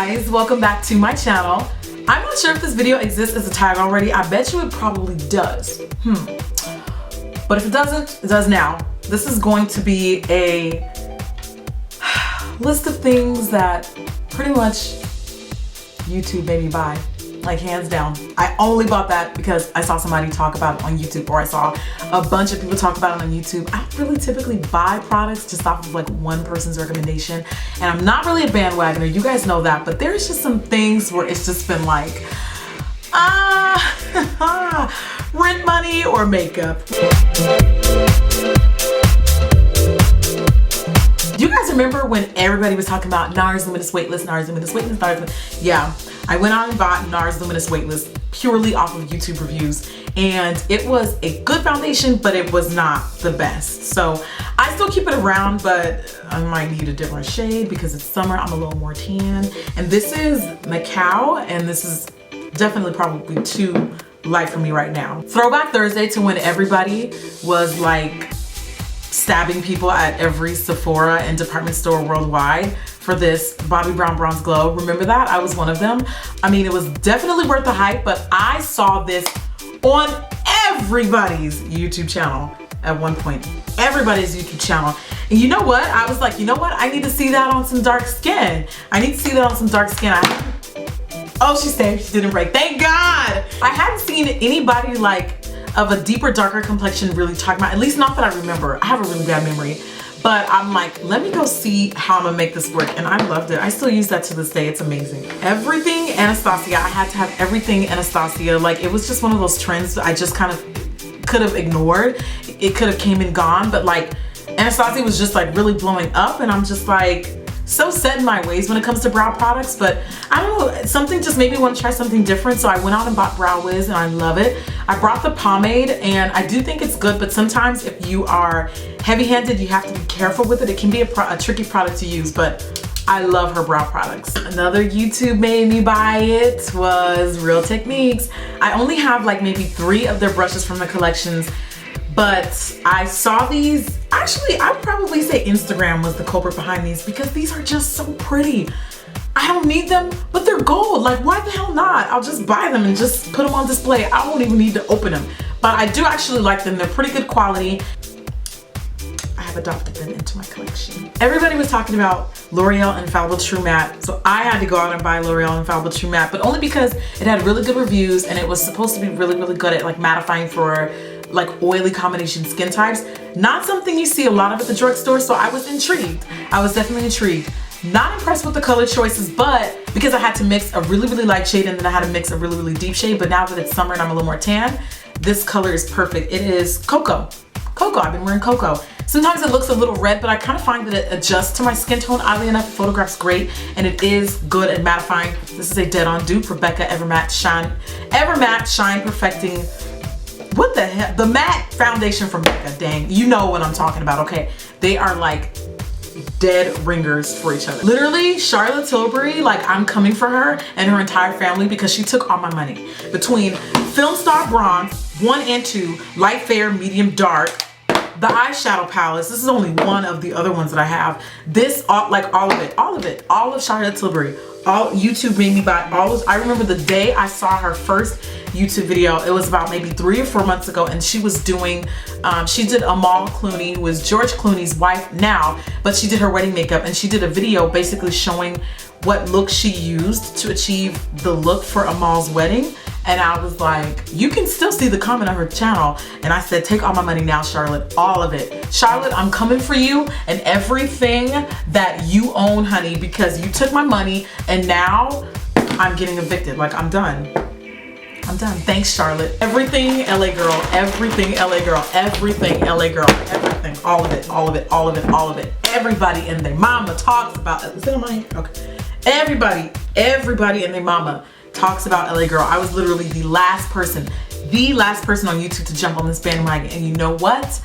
guys, welcome back to my channel. I'm not sure if this video exists as a tag already. I bet you it probably does. But if it doesn't, it does now. This is going to be a list of things that pretty much YouTube made me buy. Like hands down. I only bought that because I saw somebody talk about it on YouTube, or I saw a bunch of people talk about it on YouTube. I don't really typically buy products just off of like one person's recommendation, and I'm not really a bandwagoner, you guys know that, but there's just some things where it's just been like, rent money or makeup. Do you guys remember when everybody was talking about NARS Luminous Weightless, NARS Luminous Weightless, NARS Luminous? Yeah, I went out and bought NARS Luminous Weightless purely off of YouTube reviews, and it was a good foundation, but it was not the best. So I still keep it around, but I might need a different shade because it's summer. I'm a little more tan, and this is Macau, and this is definitely probably too light for me right now. Throwback Thursday to when everybody was like stabbing people at every Sephora and department store worldwide for this Bobbi Brown Bronze Glow. Remember that? I was one of them. I mean, it was definitely worth the hype, but I saw this on everybody's YouTube channel at one point. Everybody's YouTube channel. And you know what? I was like, you know what? I need to see that on some dark skin. I need to see that on some dark skin. Oh, she saved. She didn't break. Thank God! I hadn't seen anybody like of a deeper, darker complexion really talking about, at least not that I remember. I have a really bad memory. But I'm like, let me go see how I'm gonna make this work. And I loved it. I still use that to this day. It's amazing. Everything Anastasia. I had to have everything Anastasia. Like, it was just one of those trends that I just kind of could have ignored. It could have came and gone, but like Anastasia was just like really blowing up, and I'm just like so set in my ways when it comes to brow products. But I don't know, something just made me want to try something different, so I went out and bought Brow Wiz, and I love it. I brought the pomade, and I do think it's good, but sometimes if you are heavy-handed, you have to be careful with it. It can be a tricky product to use, but I love her brow products. Another YouTube made me buy it was Real Techniques. I only have like maybe 3 of their brushes from the collections, but I saw these. Actually, I'd probably say Instagram was the culprit behind these because these are just so pretty. I don't need them, but they're gold. Like, why the hell not? I'll just buy them and just put them on display. I won't even need to open them. But I do actually like them. They're pretty good quality. I have adopted them into my collection. Everybody was talking about L'Oreal Infallible True Matte, so I had to go out and buy L'Oreal Infallible True Matte, but only because it had really good reviews and it was supposed to be really, really good at like mattifying for like oily combination skin types. Not something you see a lot of at the drugstore, so I was intrigued. I was definitely intrigued. Not impressed with the color choices, but because I had to mix a really, really light shade and then I had to mix a really, really deep shade, but now that it's summer and I'm a little more tan, this color is perfect. It is Cocoa. Cocoa, I've been wearing Cocoa. Sometimes it looks a little red, but I kind of find that it adjusts to my skin tone. Oddly enough, the photograph's great, and it is good at mattifying. This is a dead-on dupe, Rebecca Evermatte Shine Perfecting. What the hell? The matte foundation from Becca, dang. You know what I'm talking about, okay? They are like dead ringers for each other. Literally, Charlotte Tilbury, like I'm coming for her and her entire family because she took all my money. Between Film Star Bronze, 1 and 2, Light Fair, Medium Dark, the Eyeshadow Palettes. This is only one of the other ones that I have. This, like all of Charlotte Tilbury. All YouTube made me buy all of. I remember the day I saw her first YouTube video. It was about maybe 3 or 4 months ago, and she was doing, she did Amal Clooney, who is George Clooney's wife now, but she did her wedding makeup, and she did a video basically showing what look she used to achieve the look for Amal's wedding. And I was like, you can still see the comment on her channel. And I said, take all my money now, Charlotte, all of it. Charlotte, I'm coming for you and everything that you own, honey, because you took my money and now I'm getting evicted. Like, I'm done. I'm done. Thanks, Charlotte. Everything LA girl, everything LA girl, everything LA girl, everything, all of it, all of it, all of it, all of it. Everybody and their mama talks about it. Is that on my hair? Okay. Everybody and their mama talks about LA girl. I was literally the last person on YouTube to jump on this bandwagon, and you know what?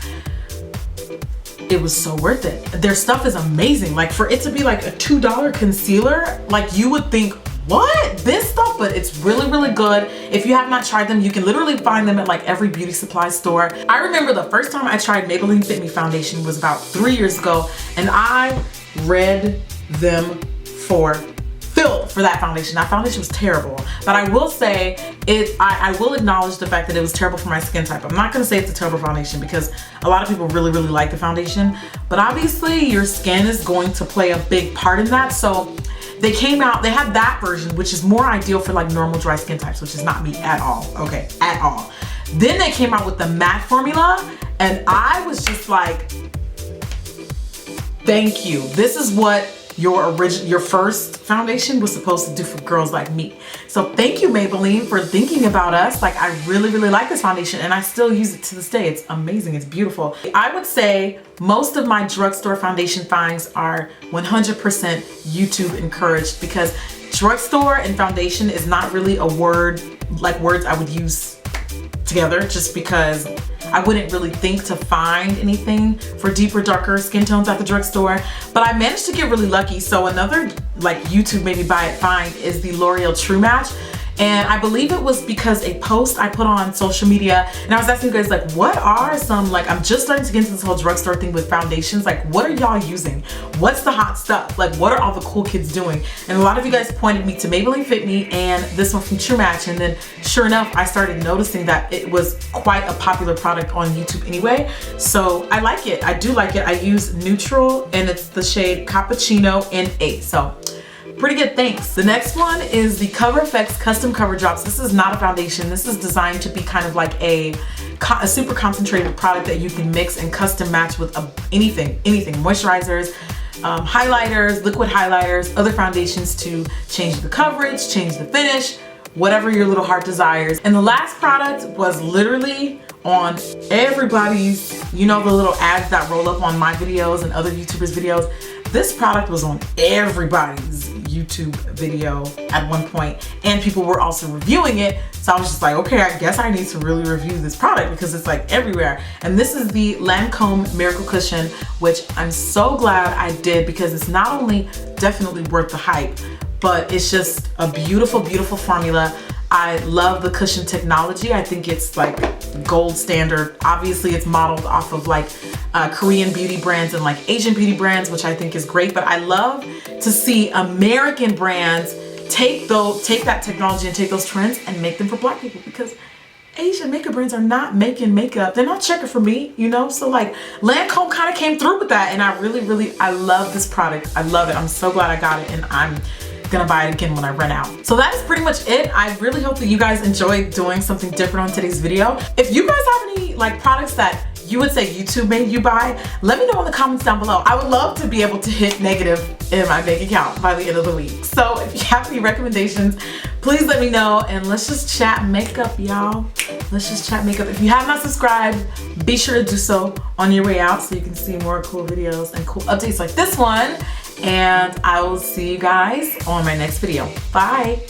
It was so worth it. Their stuff is amazing. Like, for it to be like a $2 concealer, like you would think, what? This stuff? But it's really, really good. If you have not tried them, you can literally find them at like every beauty supply store. I remember the first time I tried Maybelline Fit Me Foundation was about 3 years ago, and I read them for filth. for that foundation. That foundation was terrible. But I will say, I will acknowledge the fact that it was terrible for my skin type. I'm not gonna say it's a terrible foundation because a lot of people really, really like the foundation. But obviously your skin is going to play a big part in that. So they came out, they had that version, which is more ideal for like normal dry skin types, which is not me at all, okay, at all. Then they came out with the matte formula, and I was just like, thank you. This is what your first foundation was supposed to do for girls like me. So thank you, Maybelline, for thinking about us. Like, I really, really like this foundation, and I still use it to this day. It's amazing, it's beautiful. I would say most of my drugstore foundation finds are 100% YouTube encouraged, because drugstore and foundation is not really a word, like words I would use together, just because I wouldn't really think to find anything for deeper, darker skin tones at the drugstore. But I managed to get really lucky. So another like YouTube maybe buy it find is the L'Oreal True Match. And I believe it was because a post I put on social media, and I was asking you guys, like, what are some, like, I'm just starting to get into this whole drugstore thing with foundations. Like, what are y'all using? What's the hot stuff? Like, what are all the cool kids doing? And a lot of you guys pointed me to Maybelline Fit Me and this one from True Match. And then sure enough, I started noticing that it was quite a popular product on YouTube anyway. So I like it. I do like it. I use neutral, and it's the shade Cappuccino N8. So pretty good, thanks. The next one is the Cover FX Custom Cover Drops. This is not a foundation. This is designed to be kind of like a super concentrated product that you can mix and custom match with anything, moisturizers, highlighters, liquid highlighters, other foundations to change the coverage, change the finish, whatever your little heart desires. And the last product was literally on everybody's, you know, the little ads that roll up on my videos and other YouTubers' videos. This product was on everybody's YouTube video at one point, and people were also reviewing it. So I was just like, okay, I guess I need to really review this product because it's like everywhere. And this is the Lancome Miracle Cushion, which I'm so glad I did, because it's not only definitely worth the hype, but it's just a beautiful, beautiful formula. I love the cushion technology. I think it's like gold standard. Obviously it's modeled off of like Korean beauty brands and like Asian beauty brands, which I think is great. But I love to see American brands take that technology and take those trends and make them for Black people, because Asian makeup brands are not making makeup. They're not checking for me, you know? So like Lancome kind of came through with that, and I really, I love this product. I love it. I'm so glad I got it, and I'm gonna buy it again when I run out. So that is pretty much it. I really hope that you guys enjoyed doing something different on today's video. If you guys have any like products that you would say YouTube made you buy, let me know in the comments down below. I would love to be able to hit negative in my bank account by the end of the week. So if you have any recommendations, please let me know, and let's just chat makeup, y'all. Let's just chat makeup. If you have not subscribed, be sure to do so on your way out so you can see more cool videos and cool updates like this one. And I will see you guys on my next video. Bye.